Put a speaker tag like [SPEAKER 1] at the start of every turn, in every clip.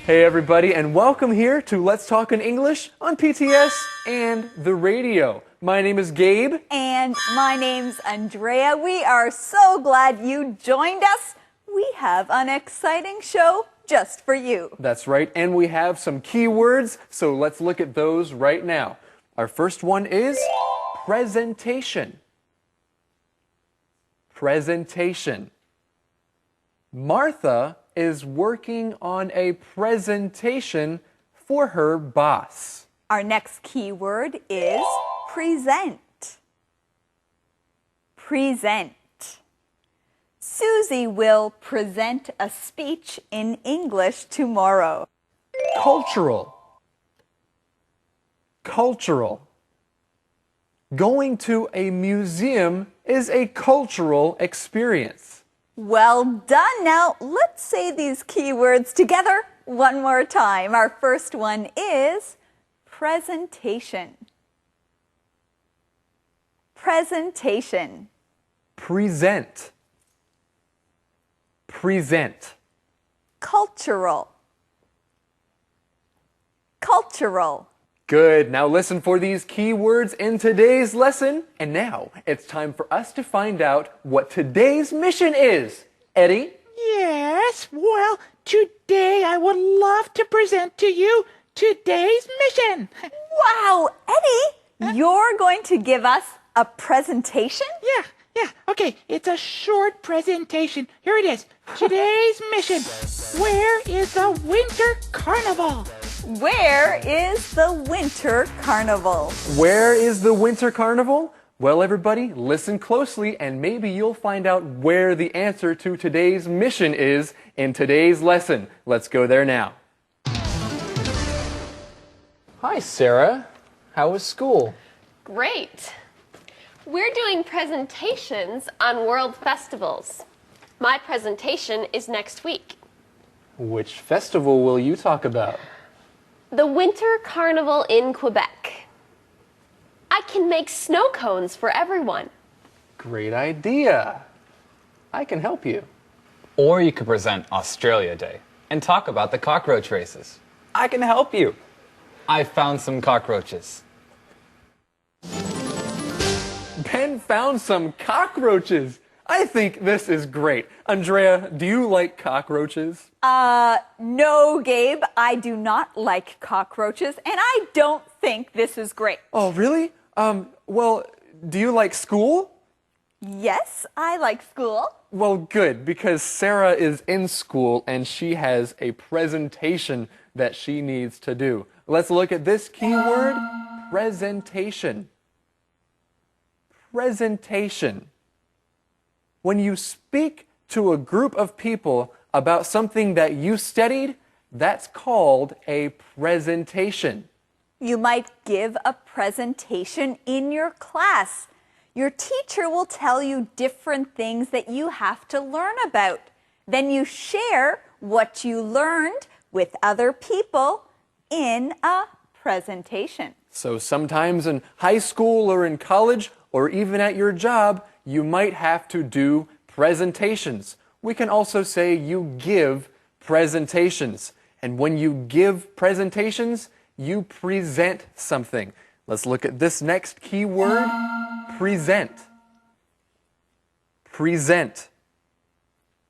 [SPEAKER 1] Hey everybody, and welcome here to Let's Talk in English on PTS and the radio. My name is Gabe.
[SPEAKER 2] And my name's Andrea. We are so glad you joined us. We have an exciting show just for you.
[SPEAKER 1] That's right, and we have some key words, so let's look at those right now. Our first one is presentation. Presentation. Martha is working on a presentation for her boss.
[SPEAKER 2] Our next key word is present. Present. Susie will present a speech in English tomorrow.
[SPEAKER 1] Cultural. Cultural. Going to a museum is a cultural experience.
[SPEAKER 2] Well done. Now, let's say these keywords together one more time. Our first one is presentation. Presentation.
[SPEAKER 1] Present. Present.
[SPEAKER 2] Cultural. Cultural.
[SPEAKER 1] Good. Now listen for these key words in today's lesson. And now it's time for us to find out what today's mission is. Eddie?
[SPEAKER 3] Yes, well, today I would love to present to you today's mission.
[SPEAKER 2] Wow, Eddie, you're going to give us a presentation?
[SPEAKER 3] Yeah, okay, it's a short presentation. Here it is. Today's mission. Where is the winter carnival?
[SPEAKER 2] Where is the winter carnival?
[SPEAKER 1] Where is the winter carnival? Well, everybody, listen closely and maybe you'll find out where the answer to today's mission is in today's lesson. Let's go there now. Hi, Sarah. How was school?
[SPEAKER 4] Great. We're doing presentations on world festivals. My presentation is next week.
[SPEAKER 1] Which festival will you talk about?
[SPEAKER 4] The Winter Carnival in Quebec. I can make snow cones for everyone.
[SPEAKER 1] Great idea. I can help you.
[SPEAKER 5] Or you could present Australia Day and talk about the cockroach races. I can help you. I found some cockroaches.
[SPEAKER 1] Ben found some cockroaches. I think this is great. Andrea, do you like cockroaches?
[SPEAKER 2] No, Gabe, I do not like cockroaches, and I don't think this is great.
[SPEAKER 1] Oh, really? Well, do you like school?
[SPEAKER 2] Yes, I like school.
[SPEAKER 1] Well, good, because Sara is in school and she has a presentation that she needs to do. Let's look at this keyword, presentation. Presentation. When you speak to a group of people about something that you studied, that's called a presentation.
[SPEAKER 2] You might give a presentation in your class. Your teacher will tell you different things that you have to learn about. Then you share what you learned with other people in a presentation.
[SPEAKER 1] So sometimes in high school or in college or even at your job, you might have to do presentations. We can also say you give presentations. And when you give presentations, you present something. Let's look at this next key word, present. Present.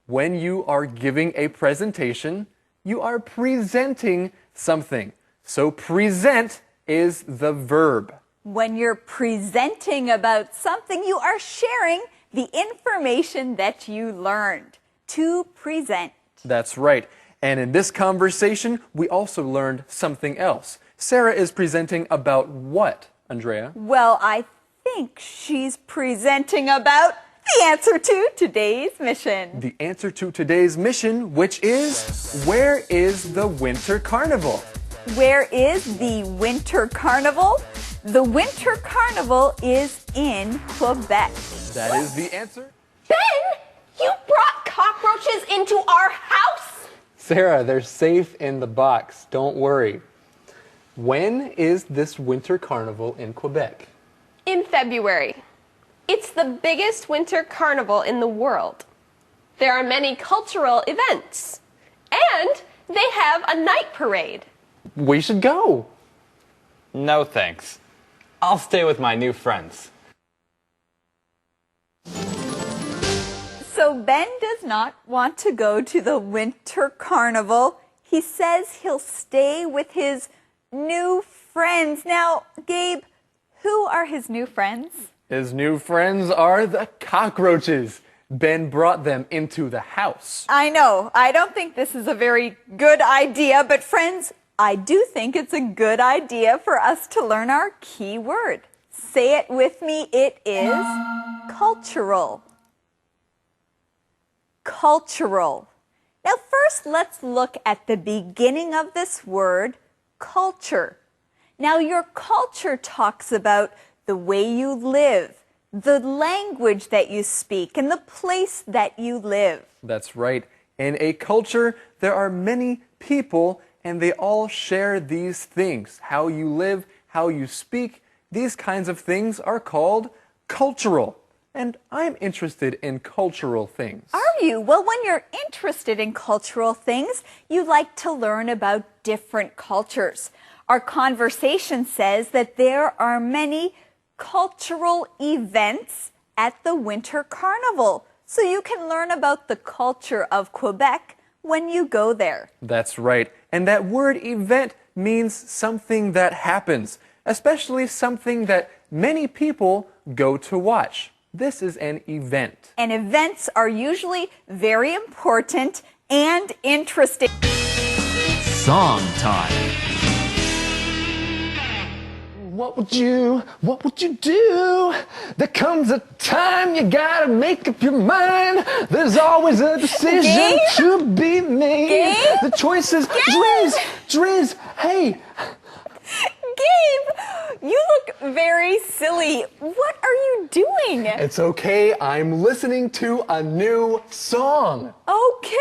[SPEAKER 1] When you are giving a presentation, you are presenting something. So present is the verb.
[SPEAKER 2] When you're presenting about something, you are sharing the information that you learned. To present.
[SPEAKER 1] That's right. And in this conversation, we also learned something else. Sara is presenting about what, Andrea?
[SPEAKER 2] Well, I think she's presenting about the answer to today's mission.
[SPEAKER 1] The answer to today's mission, which is, where is the winter carnival?
[SPEAKER 2] Where is the winter carnival? The winter carnival is in Quebec.
[SPEAKER 1] That is the answer.
[SPEAKER 4] Ben, you brought cockroaches into our house?
[SPEAKER 1] Sara, they're safe in the box. Don't worry. When is this winter carnival in Quebec?
[SPEAKER 4] In February. It's the biggest winter carnival in the world. There are many cultural events. And they have a night parade.
[SPEAKER 1] We should go.
[SPEAKER 5] No thanks. I'll stay with my new friends.
[SPEAKER 2] So Ben does not want to go to the winter carnival. He says he'll stay with his new friends. Now, Gabe, who are his new friends?
[SPEAKER 1] His new friends are the cockroaches. Ben brought them into the house.
[SPEAKER 2] I know. I don't think this is a very good idea, but friends, I do think it's a good idea for us to learn our key word. Say it with me. It is cultural. Cultural. Now first, let's look at the beginning of this word, culture. Now your culture talks about the way you live, the language that you speak, and the place that you live.
[SPEAKER 1] That's right. In a culture, there are many people, and they all share these things. How you live, how you speak, these kinds of things are called cultural. And I'm interested in cultural things.
[SPEAKER 2] Are you? Well, when you're interested in cultural things, you like to learn about different cultures. Our conversation says that there are many cultural events at the Winter Carnival. So you can learn about the culture of Quebec when you go there.
[SPEAKER 1] That's right. And that word event means something that happens, especially something that many people go to watch. This is an event.
[SPEAKER 2] And events are usually very important and interesting.
[SPEAKER 6] Song time.
[SPEAKER 7] What would you do? There comes a time you gotta make up your mind. There's always a decision
[SPEAKER 2] Gabe?
[SPEAKER 7] to be made.
[SPEAKER 2] Gabe?
[SPEAKER 7] The choice is Driz, hey.
[SPEAKER 2] Gabe, you look very silly. What are you doing?
[SPEAKER 1] It's okay. I'm listening to a new song.
[SPEAKER 2] Okay.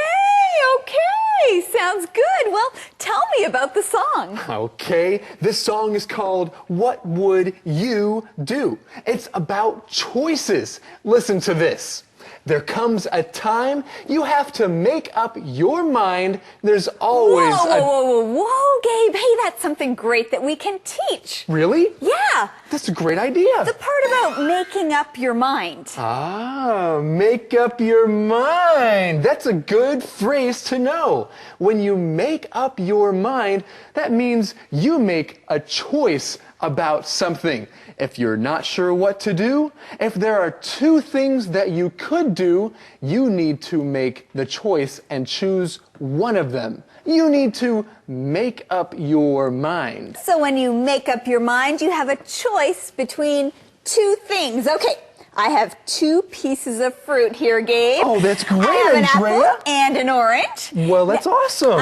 [SPEAKER 2] Sounds good. Well, tell me about the song.
[SPEAKER 1] Okay, this song is called What Would You Do? It's about choices. Listen to this. There comes a time you have to make up your mind. There's always
[SPEAKER 2] Whoa, Gabe. Hey, that's something great that we can teach.
[SPEAKER 1] Really?
[SPEAKER 2] Yeah.
[SPEAKER 1] That's a great idea.
[SPEAKER 2] The part about making up your mind.
[SPEAKER 1] Ah, make up your mind. That's a good phrase to know. When you make up your mind, that means you make a choice about something. If you're not sure what to do, if there are two things that you could do, you need to make the choice and choose one of them. You need to make up your mind.
[SPEAKER 2] So when you make up your mind, you have a choice between two things. Okay, I have two pieces of fruit here, Gabe.
[SPEAKER 1] Oh, that's great,
[SPEAKER 2] I have an
[SPEAKER 1] Andrea.
[SPEAKER 2] apple and an orange.
[SPEAKER 1] Well, that's awesome.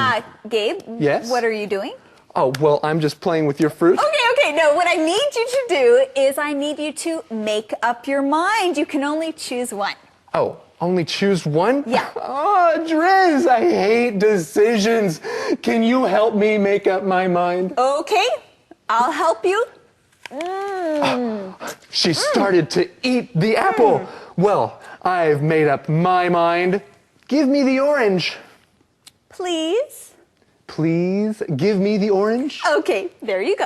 [SPEAKER 2] Gabe,
[SPEAKER 1] Yes?
[SPEAKER 2] What are you doing?
[SPEAKER 1] Oh, well, I'm just playing with your fruit.
[SPEAKER 2] Okay. No, what I need you to do is I need you to make up your mind. You can only choose one.
[SPEAKER 1] Oh, only choose one?
[SPEAKER 2] Yeah.
[SPEAKER 1] Oh, Driz, I hate decisions. Can you help me make up my mind?
[SPEAKER 2] Okay, I'll help you.
[SPEAKER 1] She started to eat the apple. Well, I've made up my mind. Give me the orange.
[SPEAKER 2] Please?
[SPEAKER 1] Please give me the orange.
[SPEAKER 2] Okay, there you go.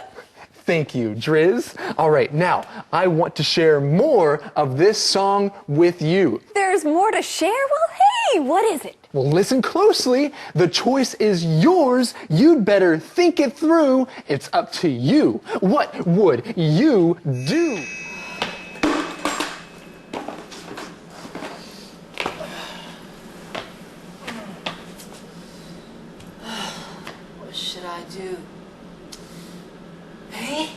[SPEAKER 1] Thank you, Driz. All right, now I want to share more of this song with you.
[SPEAKER 2] There's more to share? Well, hey, what is it?
[SPEAKER 1] Well, listen closely. The choice is yours. You'd better think it through. It's up to you. What would you do?
[SPEAKER 8] What should I do? Hey?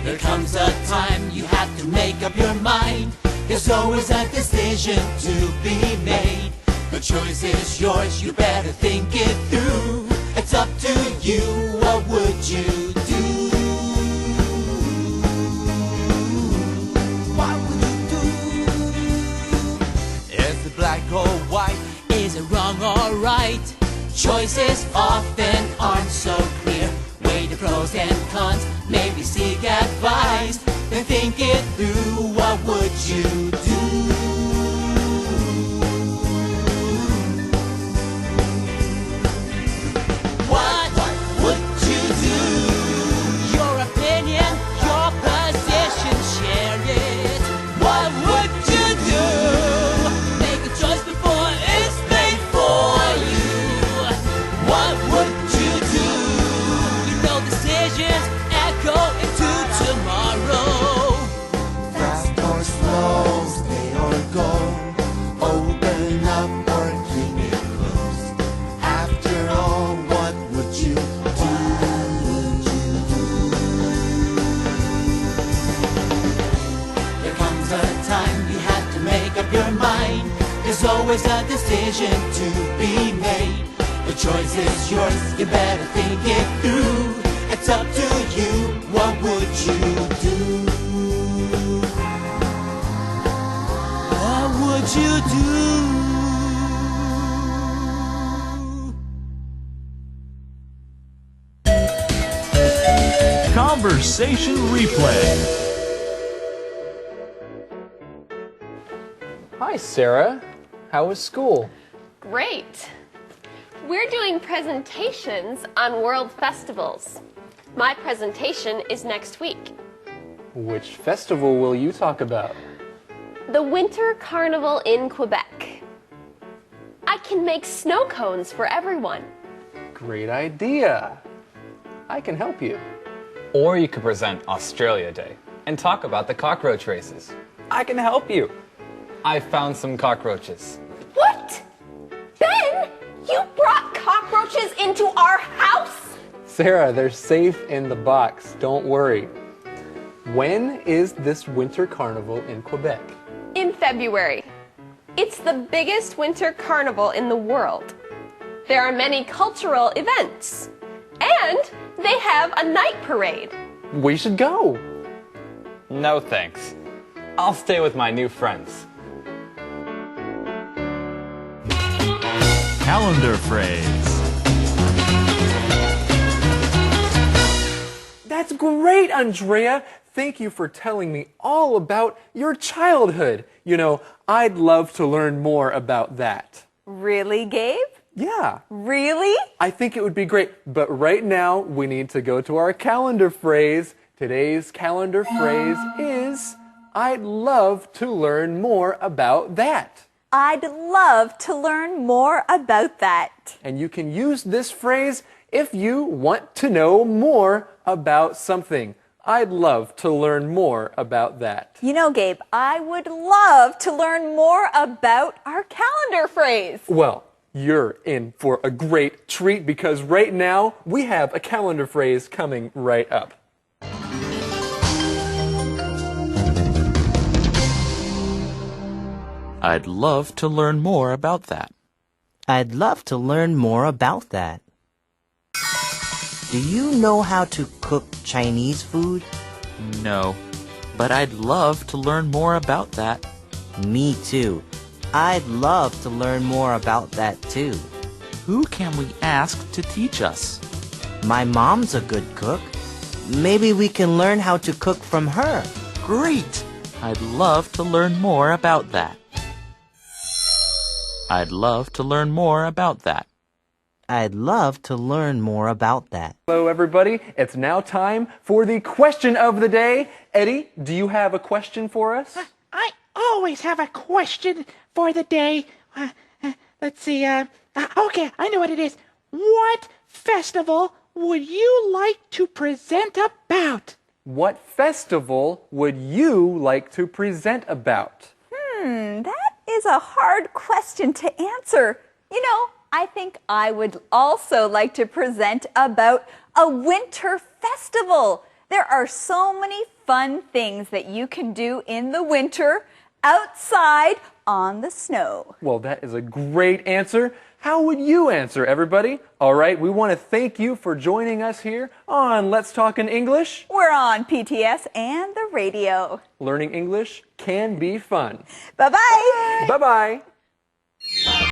[SPEAKER 9] There comes a time you have to make up your mind. There's always a decision to be made. The choice is yours, you better think it through. It's up to you, what would you do? What would you do? Is it black or white? Is it wrong or right? Choices often aren't so clear. Weigh the pros and cons, maybe seek advice. think it through, what would you do? What would you do? Your opinion, your position, share it. What would you do? Make a choice before it's made for you. What would you do? You know decisions echo into tomorrow. Fast or slow, stay or go. Open up or keep it closed. After all, what would you do? There comes a time you have to make up your mind. There's always a decision to be made. The choice is yours, you better think it through. It's up to you, what would you do? What would you do?
[SPEAKER 6] Conversation replay.
[SPEAKER 1] Hi, Sarah. How was school?
[SPEAKER 4] Great. We're doing presentations on world festivals. My presentation is next week.
[SPEAKER 1] Which festival will you talk about?
[SPEAKER 4] The Winter Carnival in Quebec. I can make snow cones for everyone.
[SPEAKER 1] Great idea. I can help you.
[SPEAKER 5] Or you could present Australia Day and talk about the cockroach races. I can help you. I found some cockroaches.
[SPEAKER 4] What? Ben, you brought cockroaches into our house?
[SPEAKER 1] Sarah, they're safe in the box. Don't worry. When is this winter carnival in Quebec?
[SPEAKER 4] In February. It's the biggest winter carnival in the world. There are many cultural events. And they have a night parade.
[SPEAKER 1] We should go.
[SPEAKER 5] No thanks. I'll stay with my new friends.
[SPEAKER 6] Calendar phrase.
[SPEAKER 1] That's great, Andrea. Thank you for telling me all about your childhood. You know, I'd love to learn more about that.
[SPEAKER 2] Really, Gabe?
[SPEAKER 1] Yeah,
[SPEAKER 2] Really?
[SPEAKER 1] I think it would be great. But right now, we need to go to our calendar phrase. Today's calendar phrase is, I'd love to learn more about that.
[SPEAKER 2] I'd love to learn more about that.
[SPEAKER 1] And you can use this phrase if you want to know more about something. I'd love to learn more about that.
[SPEAKER 2] You know, Gabe, I would love to learn more about our calendar phrase.
[SPEAKER 1] Well, you're in for a great treat because right now we have a calendar phrase coming right up.
[SPEAKER 6] I'd love to learn more about that.
[SPEAKER 10] I'd love to learn more about that. Do you know how to cook Chinese food?
[SPEAKER 6] No, but I'd love to learn more about that.
[SPEAKER 10] Me too. I'd love to learn more about that too.
[SPEAKER 6] Who can we ask to teach us?
[SPEAKER 10] My mom's a good cook. Maybe we can learn how to cook from her.
[SPEAKER 6] Great! I'd love to learn more about that. I'd love to learn more about that.
[SPEAKER 10] I'd love to learn more about that.
[SPEAKER 1] Hello, everybody. It's now time for the question of the day. Eddie, do you have a question for us?
[SPEAKER 3] I always have a question for the day. Let's see. Okay, I know what it is. What festival would you like to present about?
[SPEAKER 1] What festival would you like to present about?
[SPEAKER 2] That is a hard question to answer. You know, I think I would also like to present about a winter festival. There are so many fun things that you can do in the winter outside on the snow.
[SPEAKER 1] Well, that is a great answer. How would you answer, everybody? All right, we want to thank you for joining us here on Let's Talk in English.
[SPEAKER 2] We're on PTS and the radio.
[SPEAKER 1] Learning English can be fun.
[SPEAKER 2] Bye-bye.
[SPEAKER 1] Bye-bye.